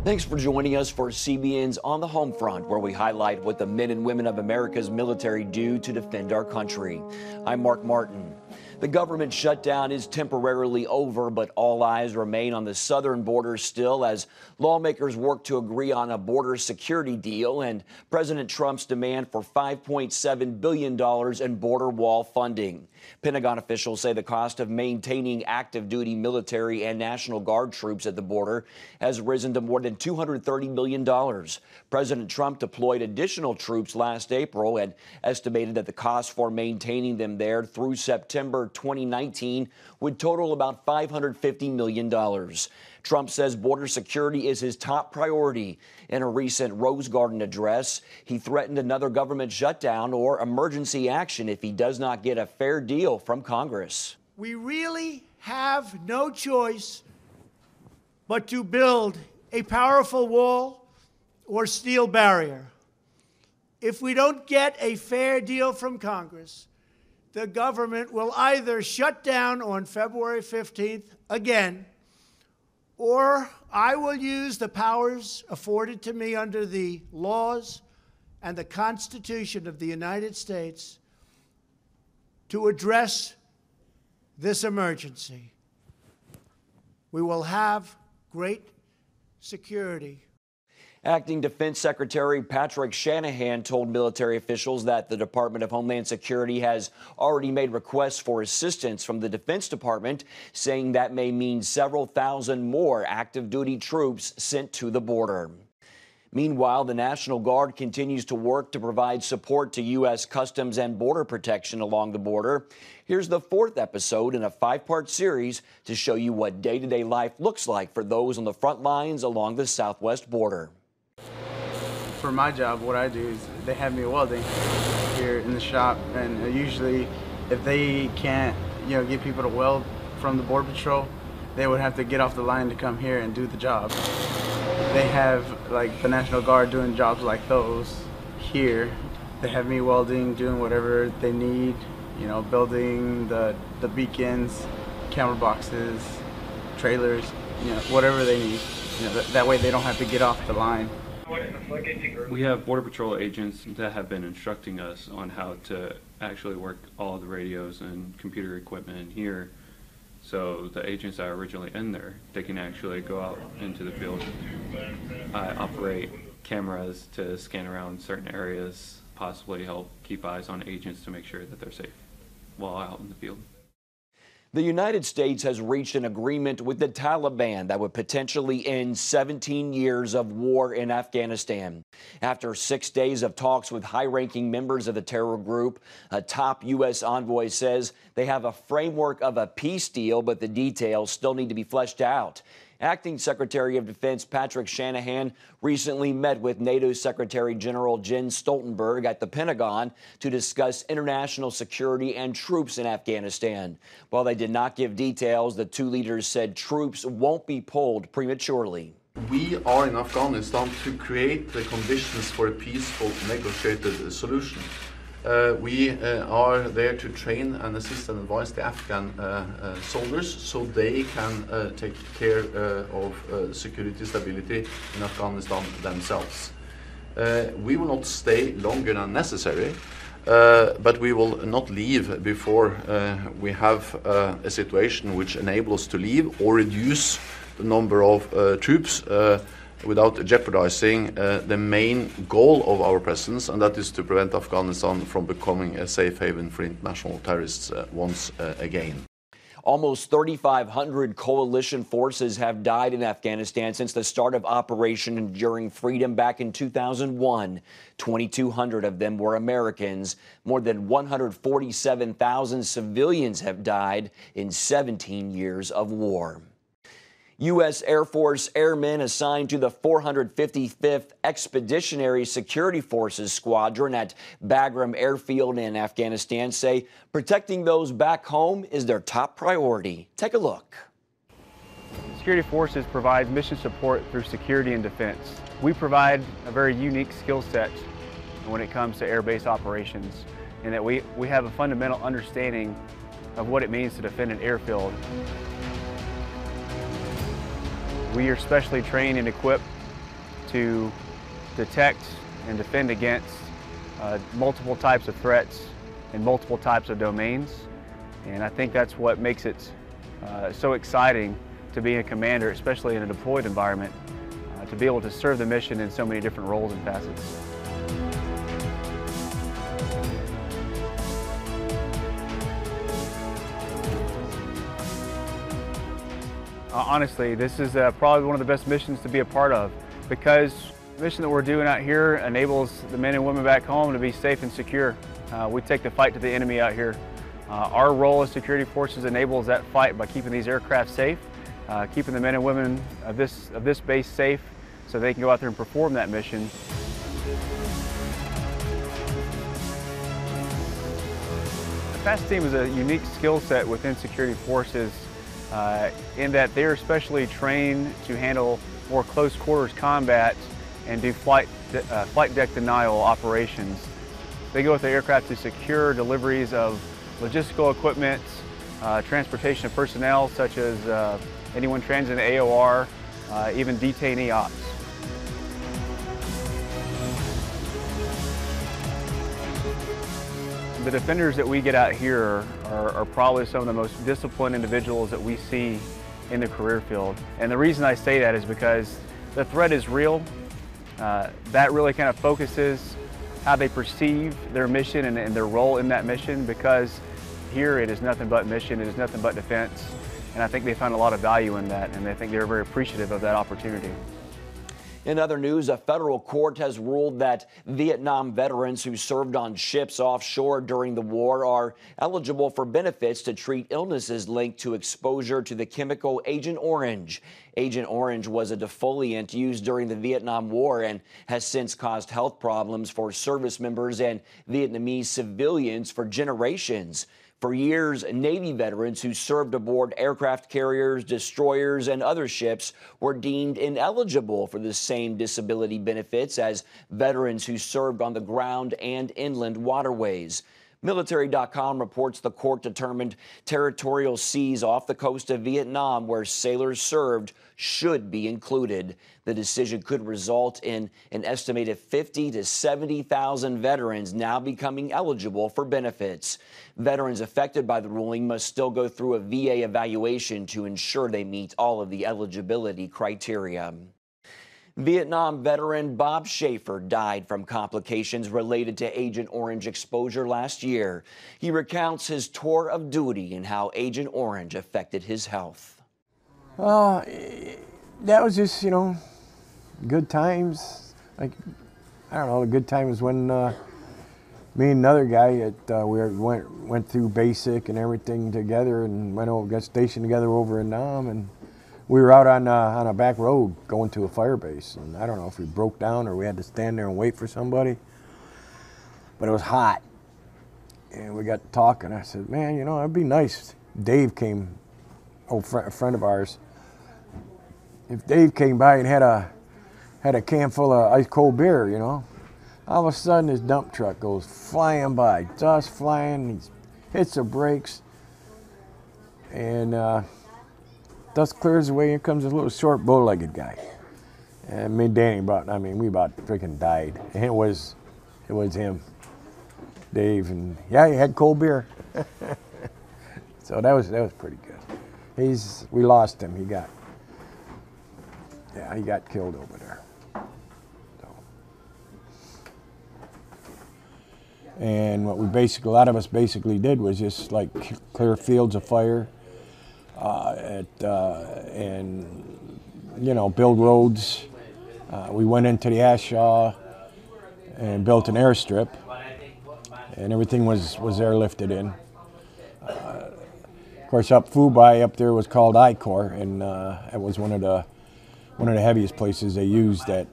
Thanks for joining us for CBN's On the Home Front, where we highlight what the men and women of America's military do to defend our country. I'm Mark Martin. The government shutdown is temporarily over, but all eyes remain on the southern border still as lawmakers work to agree on a border security deal and President Trump's demand for $5.7 billion in border wall funding. Pentagon officials say the cost of maintaining active duty military and National Guard troops at the border has risen to more than $230 million. President Trump deployed additional troops last April and estimated that the cost for maintaining them there through September 2019 would total about $550 million. Trump says border security is his top priority. In a recent Rose Garden address, he threatened another government shutdown or emergency action if he does not get a fair deal from Congress. We really have no choice but to build a powerful wall or steel barrier. If we don't get a fair deal from Congress, the government will either shut down on February 15th again, or I will use the powers afforded to me under the laws and the Constitution of the United States to address this emergency. We will have great security. Acting Defense Secretary Patrick Shanahan told military officials that the Department of Homeland Security has already made requests for assistance from the Defense Department, saying that may mean several thousand more active duty troops sent to the border. Meanwhile, the National Guard continues to work to provide support to U.S. Customs and Border Protection along the border. Here's the fourth episode in a five-part series to show you what day-to-day life looks like for those on the front lines along the southwest border. For my job, what I do is they have me welding here in the shop, and usually if they can't, get people to weld from the Border Patrol, they would have to get off the line to come here and do the job. They have like the National Guard doing jobs like those here. They have me welding, doing whatever they need, building the beacons, camera boxes, trailers, whatever they need. That way they don't have to get off the line. We have Border Patrol agents that have been instructing us on how to actually work all of the radios and computer equipment in here. So the agents that are originally in there, they can actually go out into the field. I operate cameras to scan around certain areas, possibly help keep eyes on agents to make sure that they're safe while out in the field. The United States has reached an agreement with the Taliban that would potentially end 17 years of war in Afghanistan. After 6 days of talks with high-ranking members of the terror group, a top U.S. envoy says they have a framework of a peace deal, but the details still need to be fleshed out. Acting Secretary of Defense Patrick Shanahan recently met with NATO Secretary General Jens Stoltenberg at the Pentagon to discuss international security and troops in Afghanistan. While they did not give details, the two leaders said troops won't be pulled prematurely. We are in Afghanistan to create the conditions for a peaceful negotiated solution. We are there to train and assist and advise the Afghan soldiers so they can take care of security stability in Afghanistan themselves. We will not stay longer than necessary, but we will not leave before we have a situation which enables us to leave or reduce the number of troops without jeopardizing the main goal of our presence, and that is to prevent Afghanistan from becoming a safe haven for international terrorists once again. Almost 3,500 coalition forces have died in Afghanistan since the start of Operation Enduring Freedom back in 2001. 2,200 of them were Americans. More than 147,000 civilians have died in 17 years of war. U.S. Air Force airmen assigned to the 455th Expeditionary Security Forces Squadron at Bagram Airfield in Afghanistan say protecting those back home is their top priority. Take a look. Security Forces provides mission support through security and defense. We provide a very unique skill set when it comes to air base operations, in that we have a fundamental understanding of what it means to defend an airfield. We are specially trained and equipped to detect and defend against multiple types of threats in multiple types of domains. And I think that's what makes it so exciting to be a commander, especially in a deployed environment, to be able to serve the mission in so many different roles and facets. Honestly, this is probably one of the best missions to be a part of, because the mission that we're doing out here enables the men and women back home to be safe and secure. We take the fight to the enemy out here. Our role as security forces enables that fight by keeping these aircraft safe, keeping the men and women of this base safe so they can go out there and perform that mission. The FAST team is a unique skill set within security forces in that they're especially trained to handle more close quarters combat and do flight deck denial operations. They go with the aircraft to secure deliveries of logistical equipment, transportation of personnel such as anyone transiting AOR, even detainee ops. The defenders that we get out here are probably some of the most disciplined individuals that we see in the career field. And the reason I say that is because the threat is real. That really kind of focuses how they perceive their mission and their role in that mission, because here it is nothing but mission, it is nothing but defense. And I think they find a lot of value in that, and I think they're very appreciative of that opportunity. In other news, a federal court has ruled that Vietnam veterans who served on ships offshore during the war are eligible for benefits to treat illnesses linked to exposure to the chemical Agent Orange. Agent Orange was a defoliant used during the Vietnam War and has since caused health problems for service members and Vietnamese civilians for generations. For years, Navy veterans who served aboard aircraft carriers, destroyers, and other ships were deemed ineligible for the same disability benefits as veterans who served on the ground and inland waterways. Military.com reports the court determined territorial seas off the coast of Vietnam where sailors served should be included. The decision could result in an estimated 50,000 to 70,000 veterans now becoming eligible for benefits. Veterans affected by the ruling must still go through a VA evaluation to ensure they meet all of the eligibility criteria. Vietnam veteran Bob Schaefer died from complications related to Agent Orange exposure last year. He recounts his tour of duty and how Agent Orange affected his health. That was just, good times. Like, I don't know, the good time was when me and another guy we went through basic and everything together and got stationed together over in Nam, and we were out on a back road going to a fire base, and I don't know if we broke down or we had to stand there and wait for somebody, but it was hot, and we got talking. I said, man, it'd be nice. Dave came, a friend of ours. If Dave came by and had a can full of ice cold beer, all of a sudden his dump truck goes flying by, dust flying, he hits the brakes, and dust clears away, here comes this little short bow-legged guy. And me and Danny we about freaking died. And it was him, Dave, and yeah, he had cold beer. So that was pretty good. We lost him. He got killed over there. So. And what a lot of us basically did was just like clear fields of fire, and build roads. We went into the Ashaw and built an airstrip, and everything was airlifted in. Of course, up Phu-Bai up there was called I-Corps, and it was one of the heaviest places they used that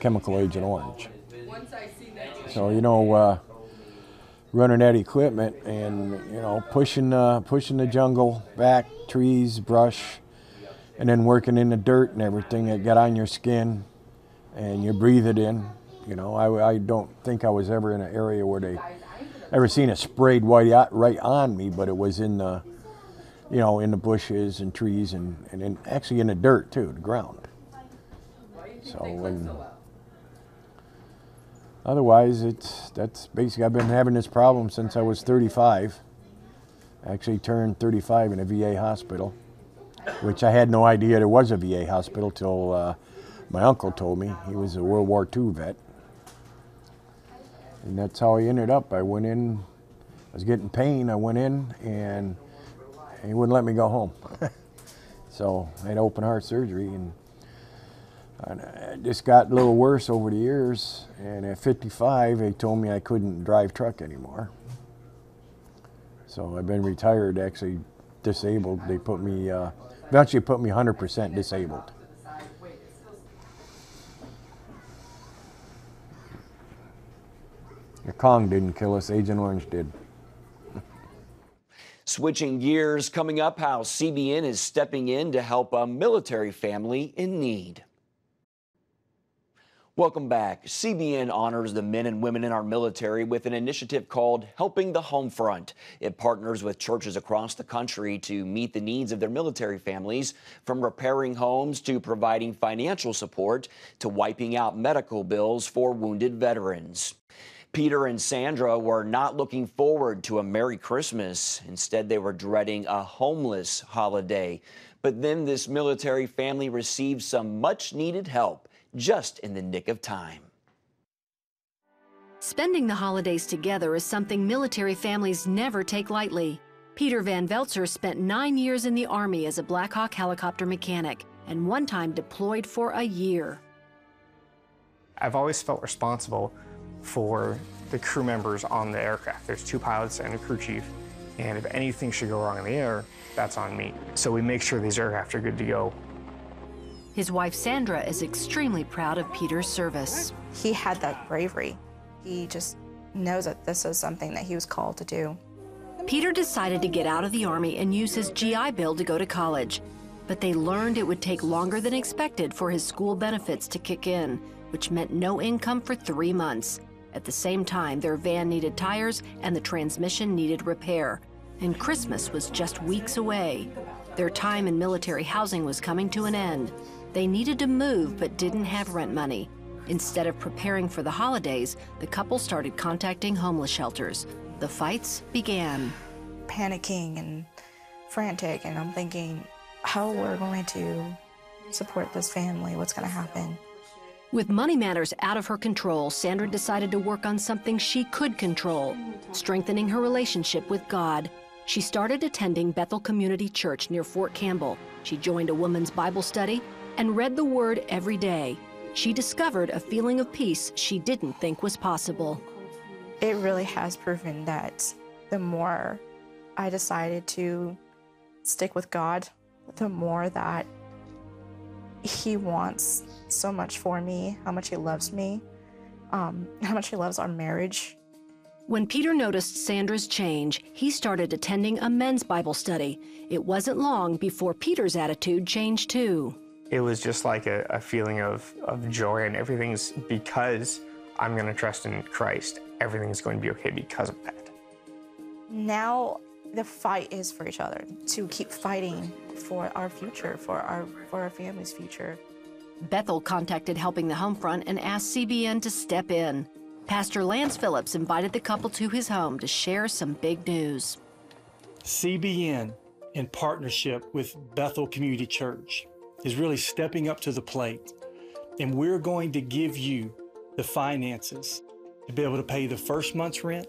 chemical Agent Orange. So running that equipment and pushing the jungle back, trees, brush, and then working in the dirt and everything that got on your skin, and you breathe it in. I don't think I was ever in an area where they ever seen it sprayed right on me, but it was in the in the bushes and trees and actually in the dirt too, the ground. So otherwise, that's basically, I've been having this problem since I was 35. I actually turned 35 in a VA hospital, which I had no idea there was a VA hospital till my uncle told me. He was a World War II vet. And that's how he ended up. I went in, I was getting pain, I went in, and he wouldn't let me go home. So I had open heart surgery, and it just got a little worse over the years. And at 55, they told me I couldn't drive truck anymore. So I've been retired, actually disabled. They put me, eventually put me 100% disabled. The Kong didn't kill us, Agent Orange did. Switching gears, coming up, how CBN is stepping in to help a military family in need. Welcome back. CBN honors the men and women in our military with an initiative called Helping the Home Front. It partners with churches across the country to meet the needs of their military families, from repairing homes to providing financial support to wiping out medical bills for wounded veterans. Peter and Sandra were not looking forward to a Merry Christmas. Instead, they were dreading a homeless holiday. But then this military family received some much-needed help just in the nick of time. Spending the holidays together is something military families never take lightly. Peter Van Veltzer spent 9 years in the Army as a Black Hawk helicopter mechanic and one time deployed for a year. I've always felt responsible for the crew members on the aircraft. There's 2 pilots and a crew chief, and if anything should go wrong in the air, that's on me. So we make sure these aircraft are good to go. His wife Sandra is extremely proud of Peter's service. He had that bravery. He just knows that this is something that he was called to do. Peter decided to get out of the Army and use his GI Bill to go to college, but they learned it would take longer than expected for his school benefits to kick in, which meant no income for 3 months. At the same time, their van needed tires and the transmission needed repair, and Christmas was just weeks away. Their time in military housing was coming to an end. They needed to move but didn't have rent money. Instead of preparing for the holidays, the couple started contacting homeless shelters. The fights began. Panicking and frantic, and I'm thinking, how we're going to support this family, what's going to happen? With money matters out of her control, Sandra decided to work on something she could control, strengthening her relationship with God. She started attending Bethel Community Church near Fort Campbell. She joined a women's Bible study and read the Word every day. She discovered a feeling of peace she didn't think was possible. It really has proven that the more I decided to stick with God, the more that He wants so much for me, how much He loves me, how much He loves our marriage. When Peter noticed Sandra's change, he started attending a men's Bible study. It wasn't long before Peter's attitude changed too. It was just like a feeling of joy, and everything's because I'm going to trust in Christ. Everything's going to be okay because of that. Now the fight is for each other, to keep fighting for our future, for our family's future. Bethel contacted Helping the Home Front and asked CBN to step in. Pastor Lance Phillips invited the couple to his home to share some big news. CBN, in partnership with Bethel Community Church, is really stepping up to the plate, and we're going to give you the finances to be able to pay the first month's rent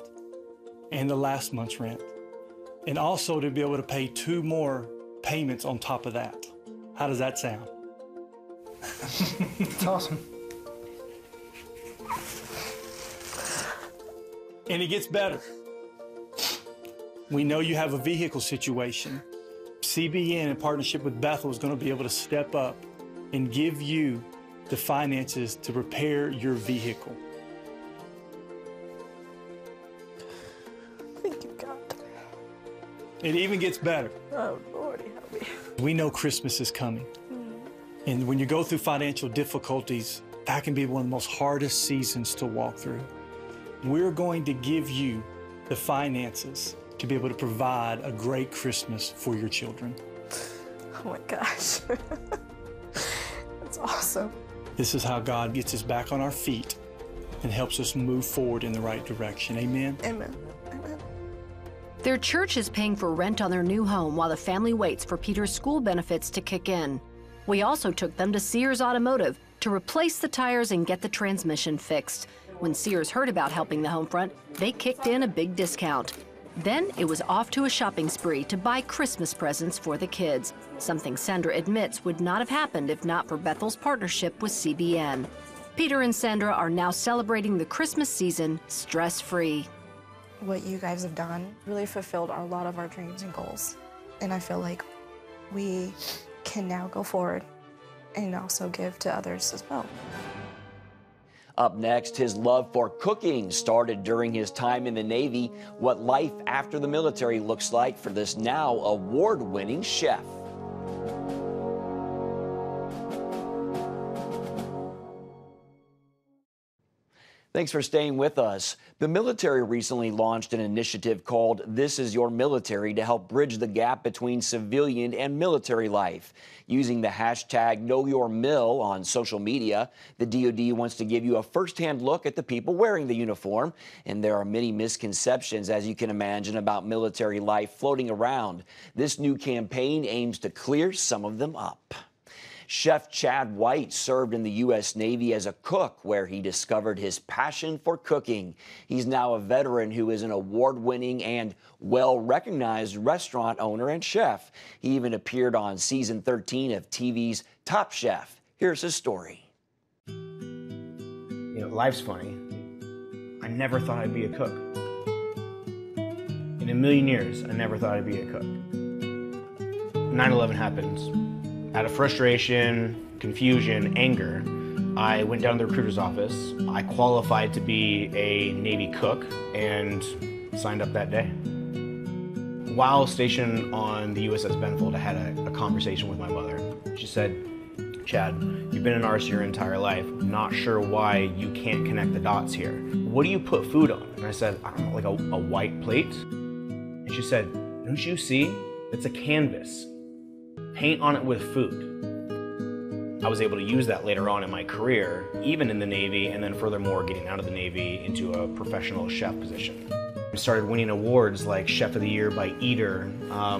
and the last month's rent, and also to be able to pay 2 more payments on top of that. How does that sound? It's awesome. And it gets better. We know you have a vehicle situation. CBN, in partnership with Bethel, is going to be able to step up and give you the finances to repair your vehicle. Thank you, God. It even gets better. Oh, Lord, help me. We know Christmas is coming. And when you go through financial difficulties, that can be one of the most hardest seasons to walk through. We're going to give you the finances to be able to provide a great Christmas for your children. Oh my gosh. That's awesome. This is how God gets us back on our feet and helps us move forward in the right direction. Amen? Amen. Amen. Their church is paying for rent on their new home while the family waits for Peter's school benefits to kick in. We also took them to Sears Automotive to replace the tires and get the transmission fixed. When Sears heard about helping the Homefront, they kicked in a big discount. Then it was off to a shopping spree to buy Christmas presents for the kids, something Sandra admits would not have happened if not for Bethel's partnership with CBN. Peter and Sandra are now celebrating the Christmas season stress-free. What you guys have done really fulfilled a lot of our dreams and goals. And I feel like we can now go forward and also give to others as well. Up next, his love for cooking started during his time in the Navy, what life after the military looks like for this now award-winning chef. Thanks for staying with us. The military recently launched an initiative called This Is Your Military to help bridge the gap between civilian and military life. Using the hashtag #KnowYourMil on social media, the DoD wants to give you a first-hand look at the people wearing the uniform. And there are many misconceptions, as you can imagine, about military life floating around. This new campaign aims to clear some of them up. Chef Chad White served in the U.S. Navy as a cook, where he discovered his passion for cooking. He's now a veteran who is an award-winning and well-recognized restaurant owner and chef. He even appeared on season 13 of TV's Top Chef. Here's his story. You know, life's funny. I never thought I'd be a cook. In a million years, I never thought I'd be a cook. 9/11 happens. Out of frustration, confusion, anger, I went down to the recruiter's office. I qualified to be a Navy cook and signed up that day. While stationed on the USS Benfold, I had a conversation with my mother. She said, "Chad, you've been an RC your entire life. Not sure why you can't connect the dots here. What do you put food on?" And I said, "I don't know, like a white plate." And she said, "Don't you see? It's a canvas. Paint on it with food." I was able to use that later on in my career, even in the Navy, and then furthermore getting out of the Navy into a professional chef position. I started winning awards like Chef of the Year by Eater,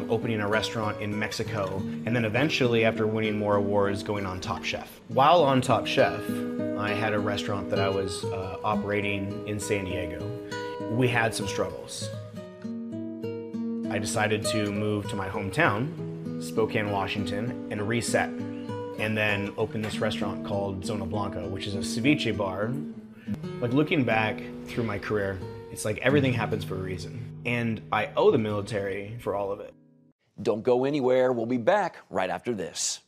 opening a restaurant in Mexico, and then eventually, after winning more awards, going on Top Chef. While on Top Chef, I had a restaurant that I was operating in San Diego. We had some struggles. I decided to move to my hometown, Spokane, Washington, and reset, and then open this restaurant called Zona Blanca, which is a ceviche bar. Like, looking back through my career, it's like everything happens for a reason, and I owe the military for all of it. Don't go anywhere. We'll be back right after this.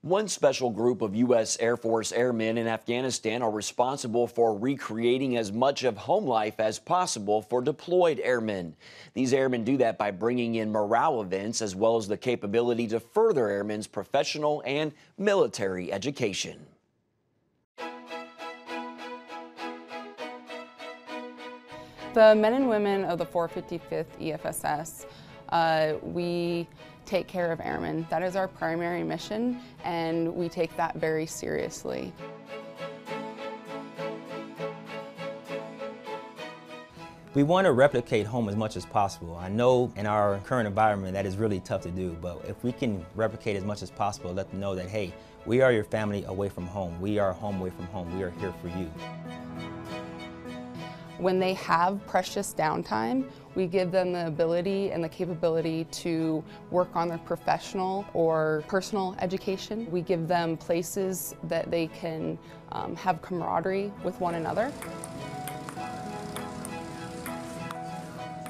One special group of U.S. Air Force airmen in Afghanistan are responsible for recreating as much of home life as possible for deployed airmen. These airmen do that by bringing in morale events as well as the capability to further airmen's professional and military education. The men and women of the 455th EFSS, we take care of airmen. That is our primary mission, and we take that very seriously. We want to replicate home as much as possible. I know in our current environment that is really tough to do, but if we can replicate as much as possible, let them know that, hey, we are your family away from home. We are home away from home. We are here for you. When they have precious downtime, we give them the ability and the capability to work on their professional or personal education. We give them places that they can have camaraderie with one another.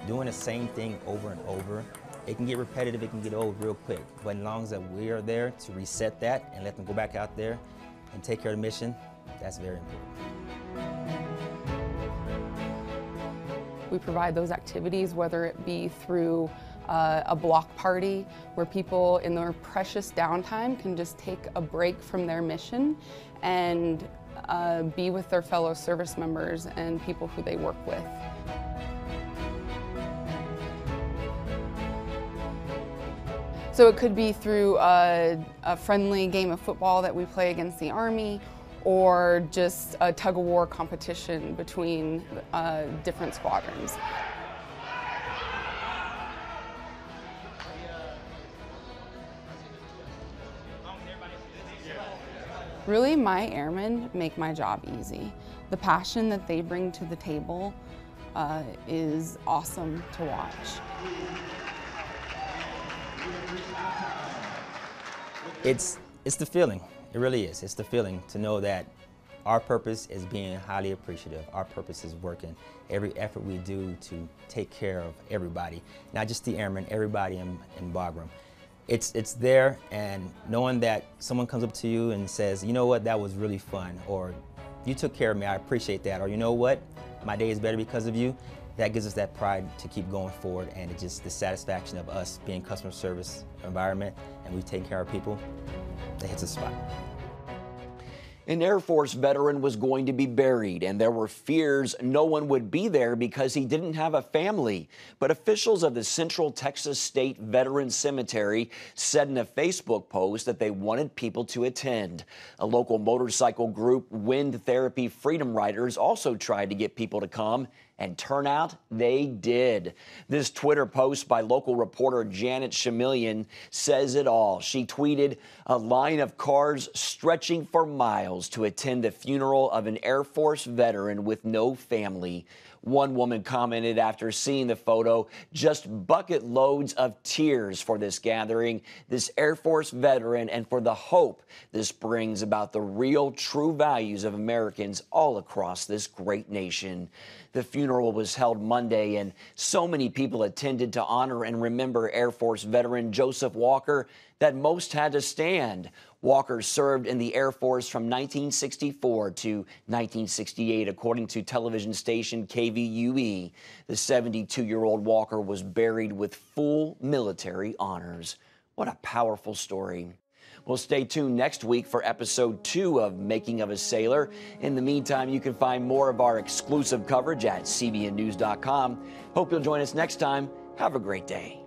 Doing the same thing over and over, it can get repetitive, it can get old real quick. But as long as we are there to reset that and let them go back out there and take care of the mission, that's very important. We provide those activities, whether it be through a block party where people in their precious downtime can just take a break from their mission and be with their fellow service members and people who they work with. So it could be through a friendly game of football that we play against the Army, or just a tug-of-war competition between different squadrons. Really, my airmen make my job easy. The passion that they bring to the table is awesome to watch. It's the feeling. It really is. It's the feeling to know that our purpose is being highly appreciative. Our purpose is working. Every effort we do to take care of everybody, not just the airmen, everybody in Bagram. It's there, and knowing that someone comes up to you and says, you know what, that was really fun, or you took care of me, I appreciate that, or you know what, my day is better because of you, that gives us that pride to keep going forward, and it's just the satisfaction of us being customer service environment and we take care of people, that hits a spot. An Air Force veteran was going to be buried, and there were fears no one would be there because he didn't have a family. But officials of the Central Texas State Veterans Cemetery said in a Facebook post that they wanted people to attend. A local motorcycle group, Wind Therapy Freedom Riders, also tried to get people to come, and turnout they did. This Twitter post by local reporter Janet Shamilian says it all. She tweeted, "A line of cars stretching for miles to attend the funeral of an Air Force veteran with no family." One woman commented after seeing the photo, "Just bucket loads of tears for this gathering, this Air Force veteran, and for the hope this brings about the real, true values of Americans all across this great nation." The funeral was held Monday, and so many people attended to honor and remember Air Force veteran Joseph Walker that most had to stand. Walker served in the Air Force from 1964 to 1968, according to television station KVUE. The 72-year-old Walker was buried with full military honors. What a powerful story. Well, stay tuned next week for episode 2 of Making of a Sailor. In the meantime, you can find more of our exclusive coverage at cbnnews.com. Hope you'll join us next time. Have a great day.